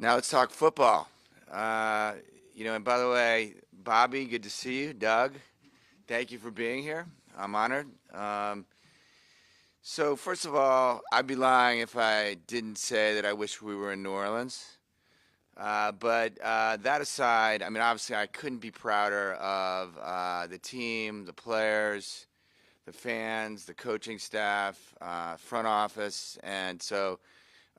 Now let's talk football. And by the way, Bobby, good to see you. Doug, thank you for being here. I'm honored. So first of all, I'd be lying if I didn't say that I wish we were in New Orleans. But that aside, I mean, obviously, I couldn't be prouder of the team, the players, the fans, the coaching staff, front office, and so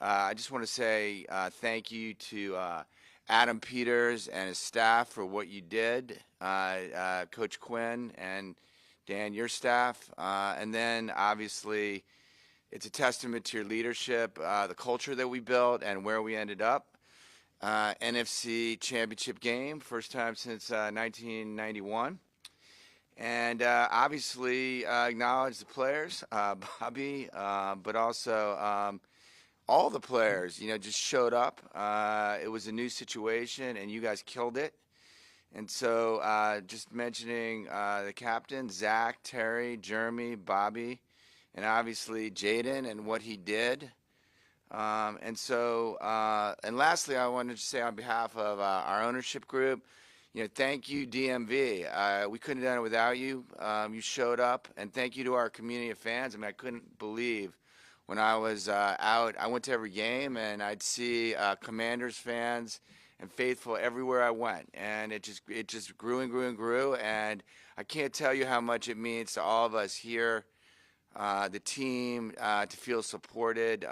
I just want to say thank you to Adam Peters and his staff for what you did, Coach Quinn and Dan, your staff, and then obviously it's a testament to your leadership, the culture that we built, and where we ended up. NFC Championship game, first time since 1991. And obviously acknowledge the players, Bobby, but also all the players, just showed up. It was a new situation, and you guys killed it. And so just mentioning the captain, Zach, Terry, Jeremy, Bobby, and obviously Jaden and what he did. And lastly, I wanted to say on behalf of our ownership group, thank you, DMV. We couldn't have done it without you. You showed up, and thank you to our community of fans. I mean, I couldn't believe when I was out. I went to every game, and I'd see Commanders fans and faithful everywhere I went, and it just grew and grew and grew. And I can't tell you how much it means to all of us here, the team, to feel supported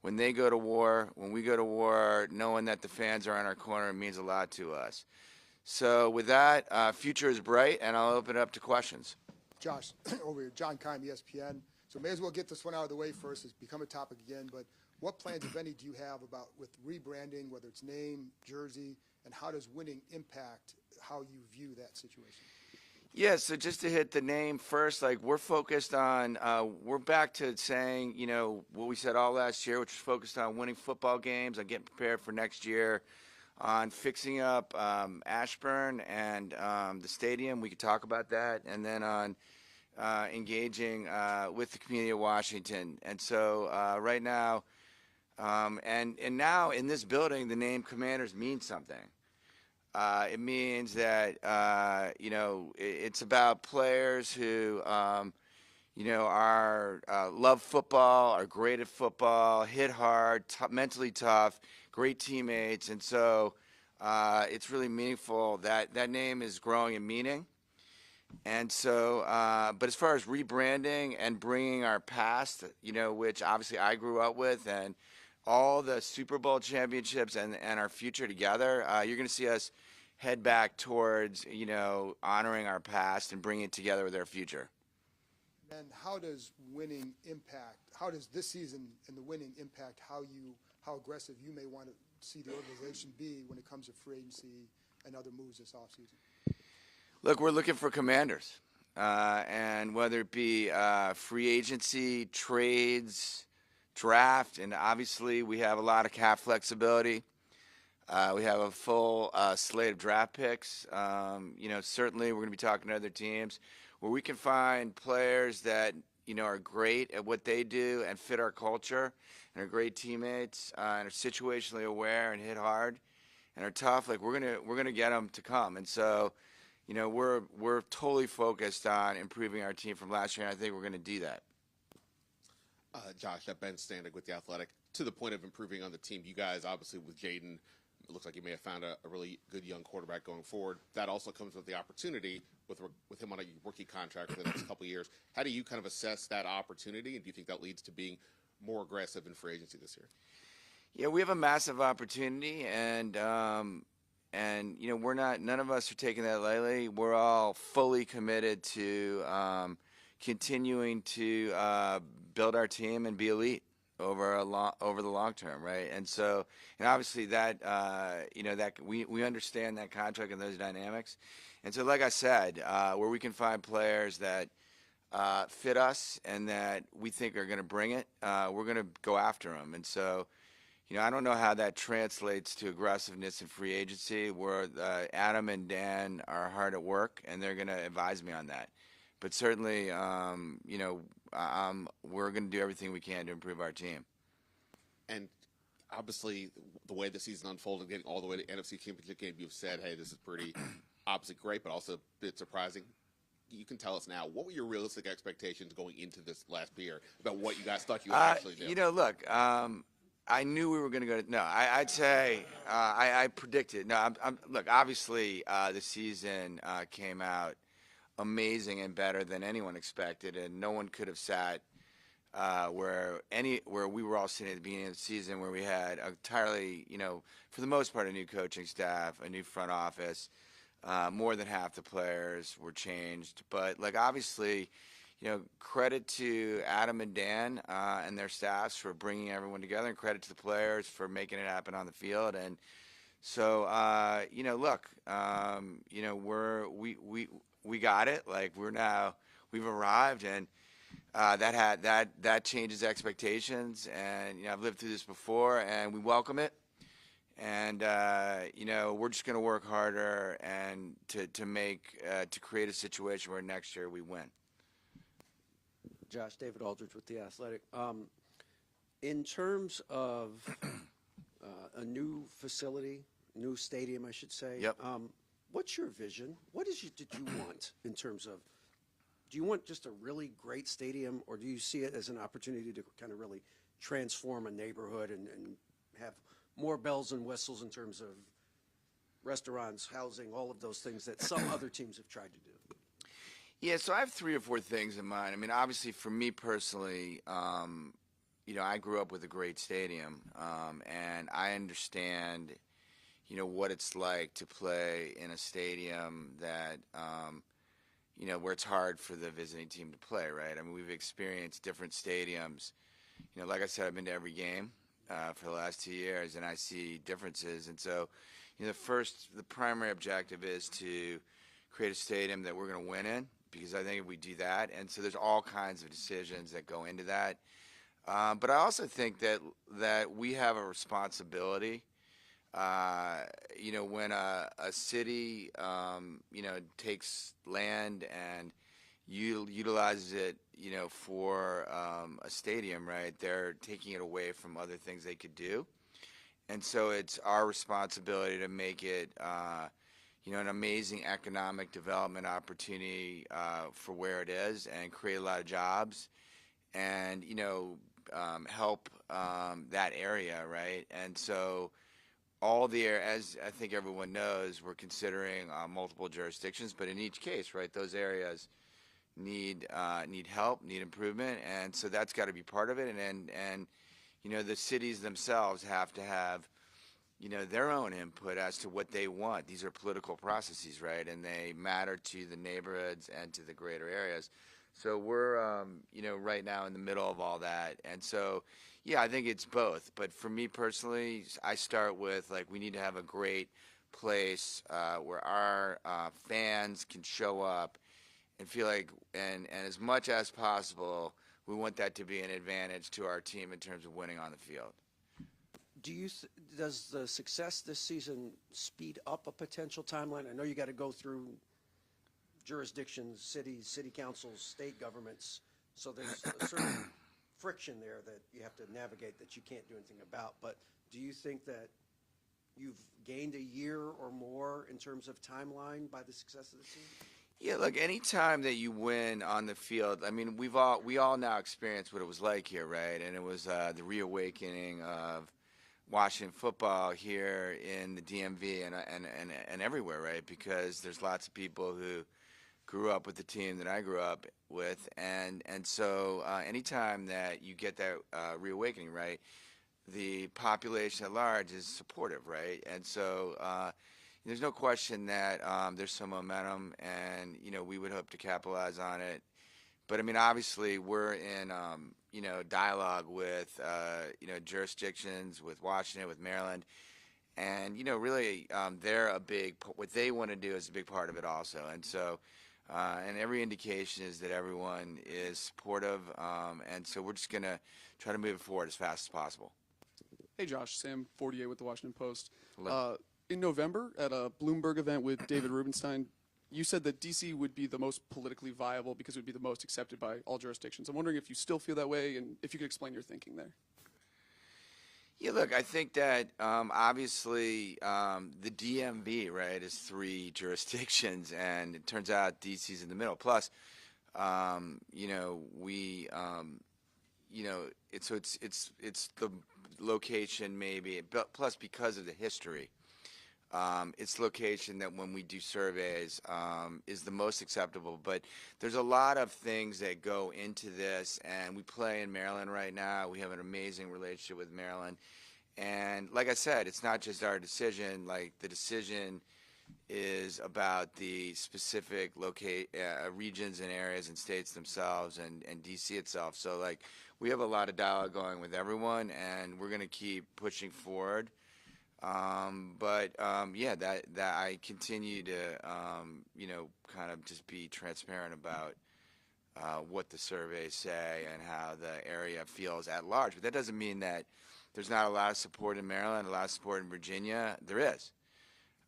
when they go to war, when we go to war, knowing that the fans are on our corner, it means a lot to us. So with that, future is bright, and I'll open it up to questions. Josh, over here, John Kime, ESPN. So may as well get this one out of the way first. It's become a topic again, but what plans, if any, do you have about with rebranding, whether it's name, jersey, and how does winning impact how you view that situation? Yeah, so just to hit the name first, like we're focused on, we're back to saying, what we said all last year, which was focused on winning football games, on getting prepared for next year, on fixing up Ashburn and the stadium. We could talk about that, and then on engaging with the community of Washington. And so right now, and now in this building, the name Commanders means something. It means that it's about players who are love football, are great at football, hit hard, mentally tough, great teammates, and so it's really meaningful that that name is growing in meaning. And so, but as far as rebranding and bringing our past, which obviously I grew up with, and all the Super Bowl championships and our future together, you're going to see us head back towards, honoring our past and bringing it together with our future. And how does winning impact, how does this season and the winning impact how aggressive you may want to see the organization be when it comes to free agency and other moves this offseason? Look, we're looking for Commanders. And whether it be free agency, trades, draft, and obviously we have a lot of cap flexibility. We have a full slate of draft picks. Certainly we're going to be talking to other teams where we can find players that, are great at what they do and fit our culture and are great teammates and are situationally aware and hit hard and are tough. Like we're gonna get them to come. And so, we're totally focused on improving our team from last year, and I think we're going to do that. Josh, Ben Standig with The Athletic. To the point of improving on the team, you guys, obviously, with Jaden, it looks like you may have found a really good young quarterback going forward. That also comes with the opportunity with him on a rookie contract for the next couple of years. How do you kind of assess that opportunity, and do you think that leads to being more aggressive in free agency this year? Yeah, we have a massive opportunity, and we're not. None of us are taking that lightly. We're all fully committed to continuing to build our team and be elite over the long term, right? And so, and obviously that that we understand that contract and those dynamics. And so, like I said, where we can find players that fit us and that we think are going to bring it, we're going to go after them. And so, I don't know how that translates to aggressiveness in free agency, where Adam and Dan are hard at work, and they're going to advise me on that. But certainly, we're going to do everything we can to improve our team. And obviously the way the season unfolded, getting all the way to NFC Championship game, you've said, hey, this is pretty obviously great, but also a bit surprising. You can tell us now, what were your realistic expectations going into this last year about what you guys thought you would actually do? You know, look, I knew we were going to go. No, I'd say I predicted. No, look. Obviously, the season came out amazing and better than anyone expected, and no one could have sat where we were all sitting at the beginning of the season, where we had entirely, for the most part, a new coaching staff, a new front office. More than half the players were changed, but obviously, credit to Adam and Dan and their staffs for bringing everyone together, and credit to the players for making it happen on the field. And so, look, we got it. We've arrived, and that changes expectations. And I've lived through this before, and we welcome it. And we're just going to work harder and to create a situation where next year we win. Josh, David Aldridge with The Athletic. In terms of a new facility, new stadium, I should say. Yep. What's your vision? What did you want in terms of? Do you want just a really great stadium, or do you see it as an opportunity to kind of really transform a neighborhood and have more bells and whistles in terms of restaurants, housing, all of those things that some other teams have tried to do? Yeah, so I have 3 or 4 things in mind. I mean, obviously, for me personally, I grew up with a great stadium, and I understand, what it's like to play in a stadium that, where it's hard for the visiting team to play, right? I mean, we've experienced different stadiums. Like I said, I've been to every game for the last 2 years, and I see differences. And so, the primary objective is to create a stadium that we're going to win in, because I think if we do that, and so there's all kinds of decisions that go into that. But I also think that we have a responsibility. When a city, takes land and utilizes it, for a stadium, right? They're taking it away from other things they could do, and so it's our responsibility to make it, an amazing economic development opportunity for where it is, and create a lot of jobs, and help that area, right? And so as I think everyone knows, we're considering multiple jurisdictions, but in each case, right, those areas need help, need improvement, and so that's got to be part of it. And the cities themselves have to have their own input as to what they want. These are political processes, right? And they matter to the neighborhoods and to the greater areas. So we're, right now in the middle of all that. And so, yeah, I think it's both. But for me personally, I start with, we need to have a great place where our fans can show up and feel and as much as possible, we want that to be an advantage to our team in terms of winning on the field. Does the success this season speed up a potential timeline? I know you got to go through jurisdictions, cities, city councils, state governments, so there's a certain friction there that you have to navigate that you can't do anything about. But do you think that you've gained a year or more in terms of timeline by the success of the season? Yeah, look, any time that you win on the field, I mean, we all now experienced what it was like here, right? And it was the reawakening of Washington football here in the DMV and everywhere, right? Because there's lots of people who grew up with the team that I grew up with, and so anytime that you get that reawakening, right, the population at large is supportive, right? And so there's no question that there's some momentum, and we would hope to capitalize on it. But I mean, obviously, we're in dialogue with jurisdictions, with Washington, with Maryland, and really they're what they want to do is a big part of it also. And so, and every indication is that everyone is supportive, and so we're just gonna try to move it forward as fast as possible. Hey, Josh, Sam Fortier with the Washington Post. Hello. In November, at a Bloomberg event with David Rubenstein, you said that D.C. would be the most politically viable because it would be the most accepted by all jurisdictions. I'm wondering if you still feel that way, and if you could explain your thinking there. Yeah, look, I think that obviously the DMV, right, is 3 jurisdictions, and it turns out DC's in the middle. Plus, we, it's the location maybe, but plus because of the history, it's location that when we do surveys is the most acceptable. But there's a lot of things that go into this, and we play in Maryland right now. We have an amazing relationship with Maryland. And like I said, it's not just our decision. Like, the decision is about the specific regions and areas and states themselves and DC itself. So, like, we have a lot of dialogue going with everyone, and we're going to keep pushing forward. Yeah, that I continue to, kind of just be transparent about what the surveys say and how the area feels at large. But that doesn't mean that there's not a lot of support in Maryland, a lot of support in Virginia. There is.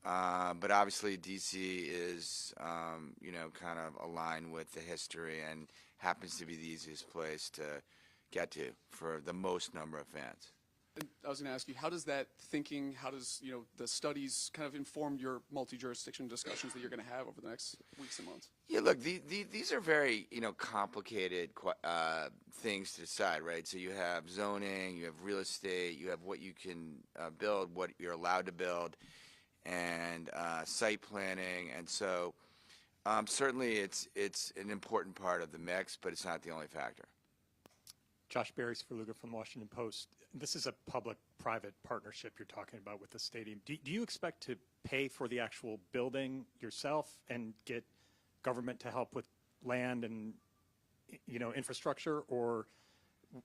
But obviously, D.C. is, kind of aligned with the history and happens to be the easiest place to get to for the most number of fans. And I was going to ask you, how does that thinking, how does, the studies kind of inform your multi-jurisdiction discussions that you're going to have over the next weeks and months? Yeah, look, these are very, complicated things to decide, right? So you have zoning, you have real estate, you have what you can build, what you're allowed to build, and site planning. And so certainly it's an important part of the mix, but it's not the only factor. Josh Berry-Sverluga from the Washington Post. This is a public-private partnership you're talking about with the stadium. Do you expect to pay for the actual building yourself and get government to help with land and, infrastructure, or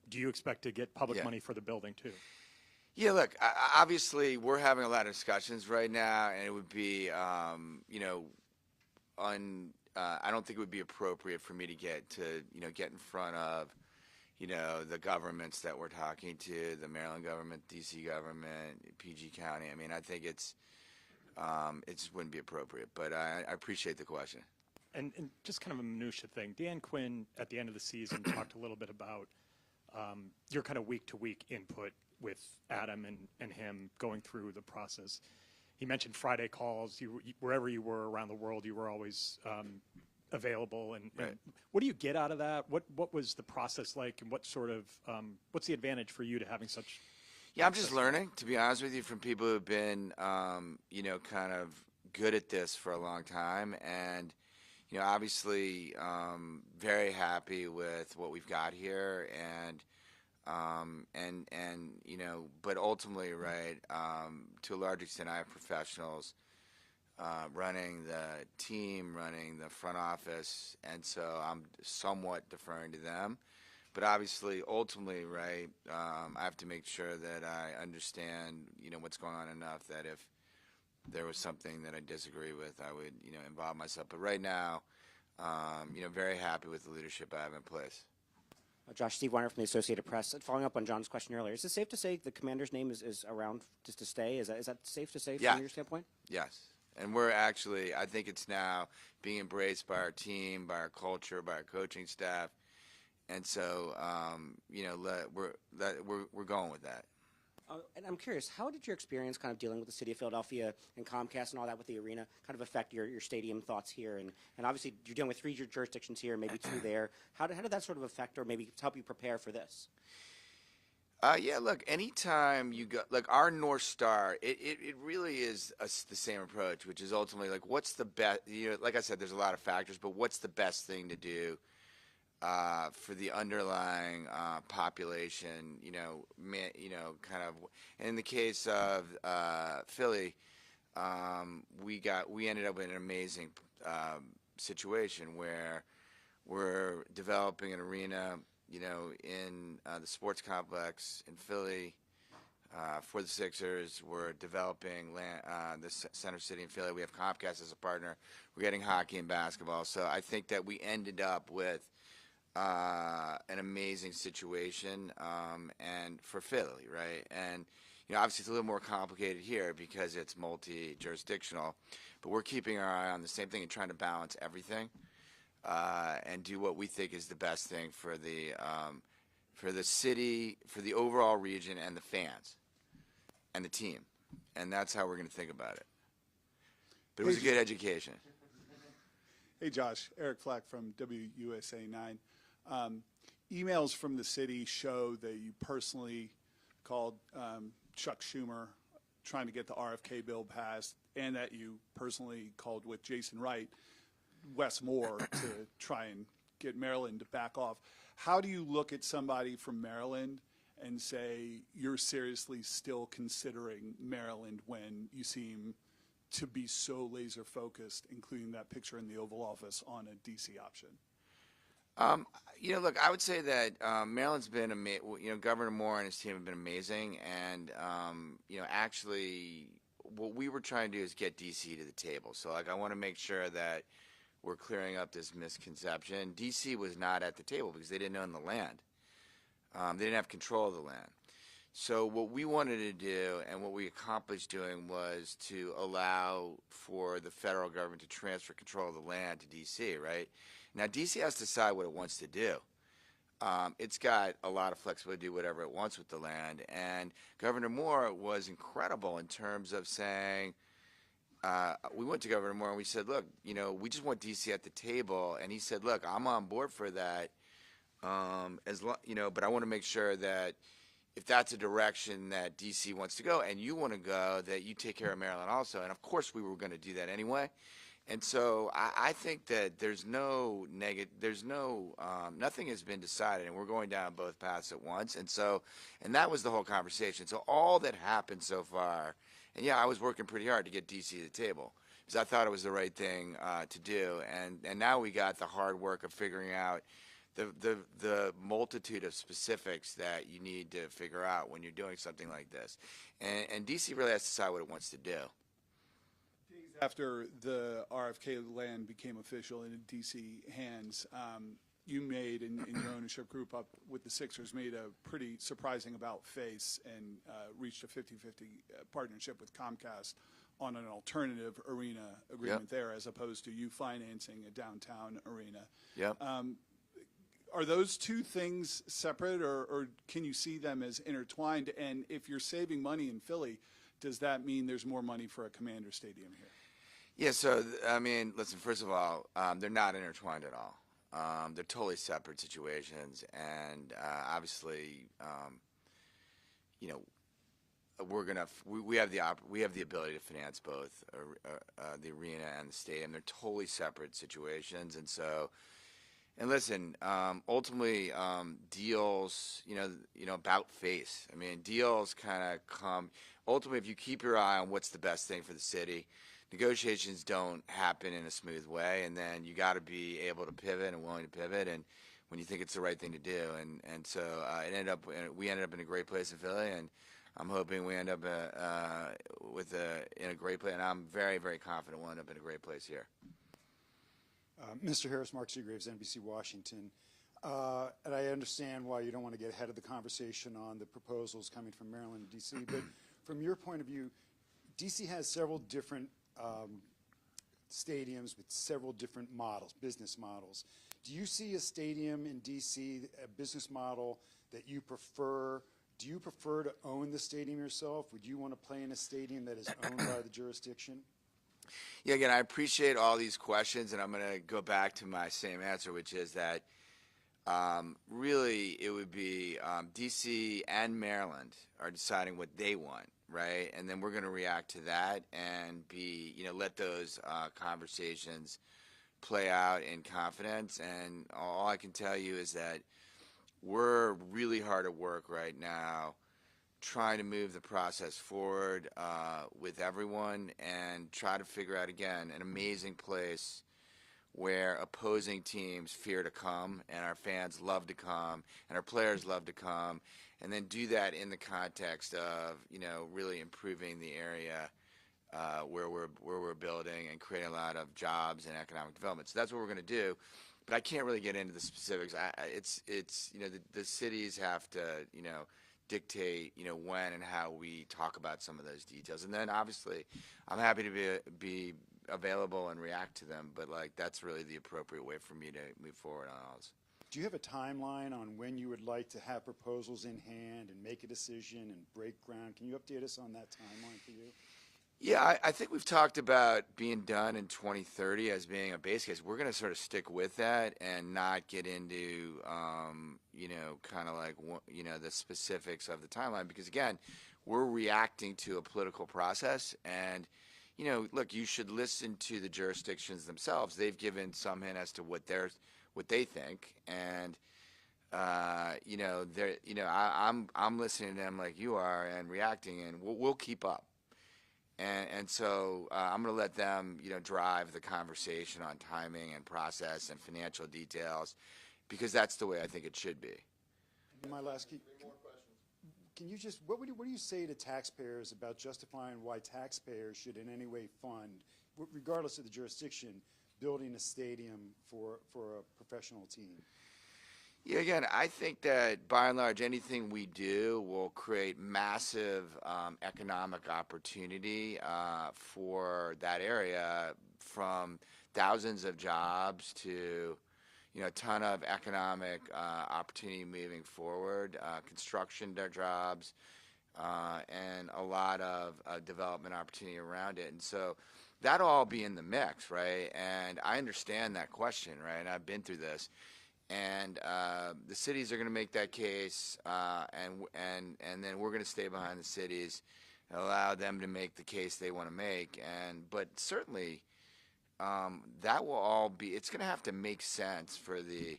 do you expect to get public money for the building too? Yeah, look, obviously we're having a lot of discussions right now, and it would be, I don't think it would be appropriate for me to get in front of the governments that we're talking to, the Maryland government, DC government, PG County. I mean, I think it just wouldn't be appropriate, but I appreciate the question. And just kind of a minutia thing, Dan Quinn at the end of the season talked a little bit about your kind of week-to-week input with Adam and him going through the process. He mentioned Friday calls. Wherever you were around the world, you were always available. And what do you get out of that? What was the process like, and what sort of what's the advantage for you to having such? Yeah, I'm just learning, to be honest with you, from people who've been kind of good at this for a long time, and obviously very happy with what we've got here, and but ultimately, right, to a large extent, I have professionals running the team, running the front office, and so I'm somewhat deferring to them. But obviously, ultimately, right, I have to make sure that I understand, what's going on enough that if there was something that I disagree with, I would, involve myself. But right now, very happy with the leadership I have in place. Josh, Steve Weiner from the Associated Press. Following up on John's question earlier, is it safe to say the commander's name is around just to stay? Is that safe to say from your standpoint? Yes. And we're actually, I think it's now being embraced by our team, by our culture, by our coaching staff. And so, we're going with that. And I'm curious, how did your experience kind of dealing with the city of Philadelphia and Comcast and all that with the arena kind of affect your stadium thoughts here? And obviously, you're dealing with 3 jurisdictions here, maybe 2 there. How did that sort of affect or maybe help you prepare for this? Yeah, look, anytime you go, like our North Star, it really is the same approach, which is ultimately like, what's the best, like I said, there's a lot of factors, but what's the best thing to do for the underlying population, kind of, and in the case of Philly, we ended up in an amazing situation where we're developing an arena, in the sports complex in Philly for the Sixers. We're developing the Center City in Philly. We have Comcast as a partner. We're getting hockey and basketball. So I think that we ended up with an amazing situation and for Philly, right? And obviously it's a little more complicated here because it's multi-jurisdictional, but we're keeping our eye on the same thing and trying to balance everything. And do what we think is the best thing for the city, for the overall region, and the fans. and the team, and that's how we're going to think about it. But it was a good education. Hey, Josh. Eric Flack from WUSA 9. Emails from the city show that you personally called Chuck Schumer trying to get the RFK bill passed, and that you personally called with Jason Wright, Wes Moore, to try and get Maryland to back off. How do you look at somebody from Maryland and say you're seriously still considering Maryland when you seem to be so laser focused, including that picture in the Oval Office, on a DC option? Look, I would say that Maryland's been amazing. Governor Moore and his team have been amazing, and actually, what we were trying to do is get DC to the table. So, I want to make sure that we're clearing up this misconception. DC was not at the table because they didn't own the land. They didn't have control of the land. So what we wanted to do, and what we accomplished doing, was to allow for the federal government to transfer control of the land to D.C., right? Now, D.C. has to decide what it wants to do. It's got a lot of flexibility to do whatever it wants with the land, and Governor Moore was incredible in terms of saying, we went to Governor Moore and we said, look, we just want D.C. at the table, and he said, look, I'm on board for that, but I want to make sure that if that's a direction that D.C. wants to go and you want to go, that you take care of Maryland also. And, of course, we were going to do that anyway. And so I think that there's no nothing has been decided, and we're going down both paths at once. And that was the whole conversation. So all that happened so far, and, yeah, I was working pretty hard to get D.C. to the table because I thought it was the right thing to do. And now we got the hard work of figuring out the multitude of specifics that you need to figure out when you're doing something like this. And DC really has to decide what it wants to do. Days after the RFK land became official in DC hands, you made, in your ownership group up with the Sixers, made a pretty surprising about face and reached a 50-50 partnership with Comcast on an alternative arena agreement there, as opposed to you financing a downtown arena. Yep. Are those two things separate, or can you see them as intertwined? And if you're saving money in Philly, does that mean there's more money for a Commander Stadium here? Yeah, so, listen, first of all, they're not intertwined at all. They're totally separate situations, and obviously, we have the ability to finance both the arena and the stadium. They're totally separate situations, and so. And listen, ultimately, deals, about face. Deals kind of come. Ultimately, if you keep your eye on what's the best thing for the city, negotiations don't happen in a smooth way, and then you got to be able to pivot and willing to pivot, and when you think it's the right thing to do. And so we ended up in a great place in Philly, and I'm hoping we end up in a great place, and I'm very, very confident we'll end up in a great place here. Mr. Harris, Mark Seagraves, NBC Washington. And I understand why you don't want to get ahead of the conversation on the proposals coming from Maryland and D.C., but from your point of view, D.C. has several different stadiums with several different models, business models. Do you see a stadium in D.C., a business model that you prefer? Do you prefer to own the stadium yourself? Would you want to play in a stadium that is owned by the jurisdiction? Yeah, again, I appreciate all these questions, and I'm going to go back to my same answer, which is that really it would be D.C. and Maryland are deciding what they want, right? And then we're going to react to that and let those conversations play out in confidence. And all I can tell you is that we're really hard at work right now trying to move the process forward with everyone and try to figure out, again, an amazing place where opposing teams fear to come and our fans love to come and our players love to come, and then do that in the context of, really improving the area where we're building and creating a lot of jobs and economic development. So that's what we're going to do. But I can't really get into the specifics. The cities have to, dictate, when and how we talk about some of those details. And then obviously I'm happy to be available and react to them, but that's really the appropriate way for me to move forward on all this. Do you have a timeline on when you would like to have proposals in hand and make a decision and break ground? Can you update us on that timeline for you? Yeah, I think we've talked about being done in 2030 as being a base case. We're going to sort of stick with that and not get into, kind of like, the specifics of the timeline because, again, we're reacting to a political process. And, look, you should listen to the jurisdictions themselves. They've given some hint as to what they think. And, I'm listening to them like you are and reacting, and we'll keep up. And so I'm going to let them, drive the conversation on timing and process and financial details, because that's the way I think it should be. My last key. Can you just what do you say to taxpayers about justifying why taxpayers should in any way fund, regardless of the jurisdiction, building a stadium for a professional team? Yeah, again, I think that by and large, anything we do will create massive economic opportunity for that area, from thousands of jobs to, a ton of economic opportunity moving forward, construction jobs, and a lot of development opportunity around it. And so that'll all be in the mix, right? And I understand that question, right? And I've been through this. And the cities are going to make that case, and then we're going to stay behind the cities and allow them to make the case they want to make. But certainly, that will all be. It's going to have to make sense for the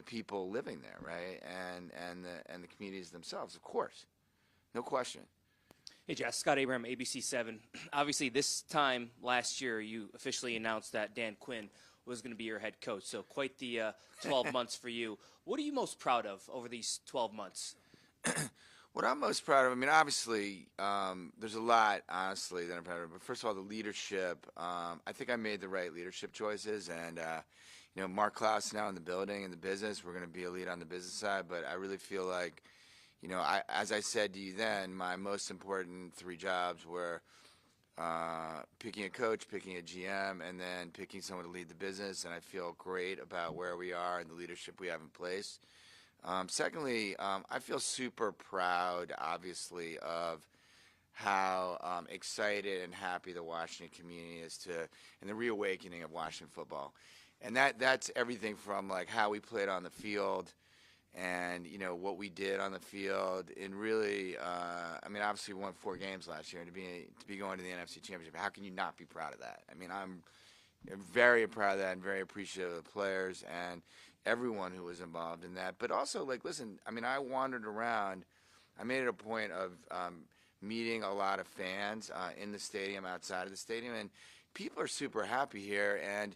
people living there, right? And the communities themselves, of course, no question. Hey, Jess, Scott Abraham, ABC7. Obviously, this time last year, you officially announced that Dan Quinn was going to be your head coach. So quite the 12 months for you. What are you most proud of over these 12 months? What I'm most proud of, obviously, there's a lot, honestly, that I'm proud of. But first of all, the leadership. I think I made the right leadership choices. And, Mark Klaus now in the building, in the business. We're going to be a lead on the business side. But I really feel like, as I said to you then, my most important 3 jobs were picking a coach, picking a GM, and then picking someone to lead the business. And I feel great about where we are and the leadership we have in place. Secondly, I feel super proud, obviously, of how excited and happy the Washington community is and the reawakening of Washington football. And that's everything from like how we played on the field and, what we did on the field. And really, obviously we won 4 games last year, and to be going to the NFC Championship, how can you not be proud of that? I'm very proud of that and very appreciative of the players and everyone who was involved in that. But also, listen, I wandered around. I made it a point of meeting a lot of fans in the stadium, outside of the stadium, and people are super happy here. And,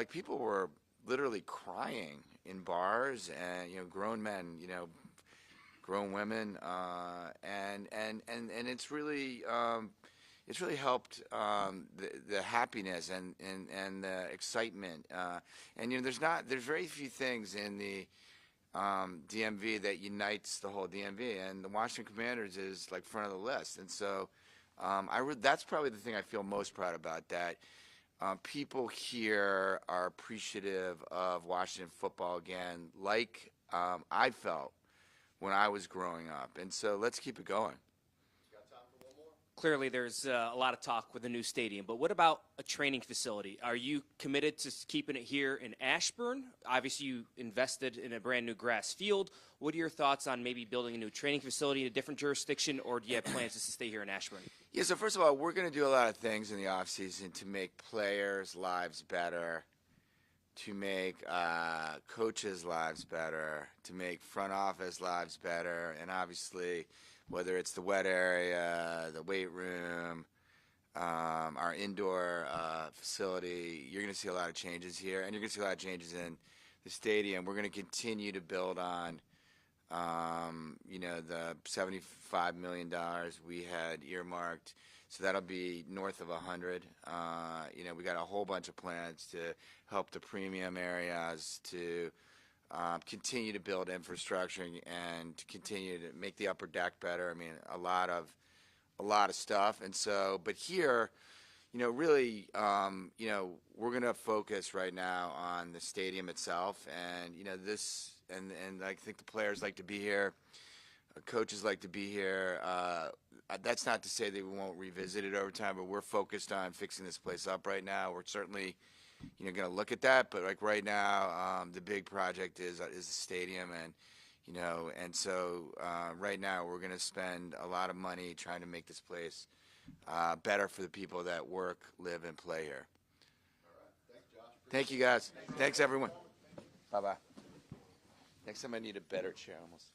people were literally crying in bars, and, grown men, grown women, and it's really helped the happiness and the excitement. And there's very few things in the DMV that unites the whole DMV, and the Washington Commanders is like front of the list. And so that's probably the thing I feel most proud about, that people here are appreciative of Washington football again, like I felt when I was growing up. And so let's keep it going. Clearly, there's a lot of talk with the new stadium, but what about a training facility? Are you committed to keeping it here in Ashburn? Obviously, you invested in a brand new grass field. What are your thoughts on maybe building a new training facility in a different jurisdiction, or do you have plans to stay here in Ashburn? Yeah, so first of all, we're going to do a lot of things in the offseason to make players' lives better, to make coaches' lives better, to make front office lives better, and obviously, whether it's the wet area, the weight room, our indoor facility, you're going to see a lot of changes here, and you're going to see a lot of changes in the stadium. We're going to continue to build on, the $75 million we had earmarked, so that'll be north of 100. We got a whole bunch of plans to help the premium areas, to continue to build infrastructure and to continue to make the upper deck better. A lot of stuff. And so, but here, really, we're going to focus right now on the stadium itself, and this, and I think the players like to be here, coaches like to be here. That's not to say that we won't revisit it over time, but we're focused on fixing this place up right now. We're certainly, going to look at that, but like right now, the big project is the stadium, and so right now we're going to spend a lot of money trying to make this place better for the people that work, live, and play here. Thank you, guys. Thanks, everyone. Bye-bye. Next time I need a better chair almost.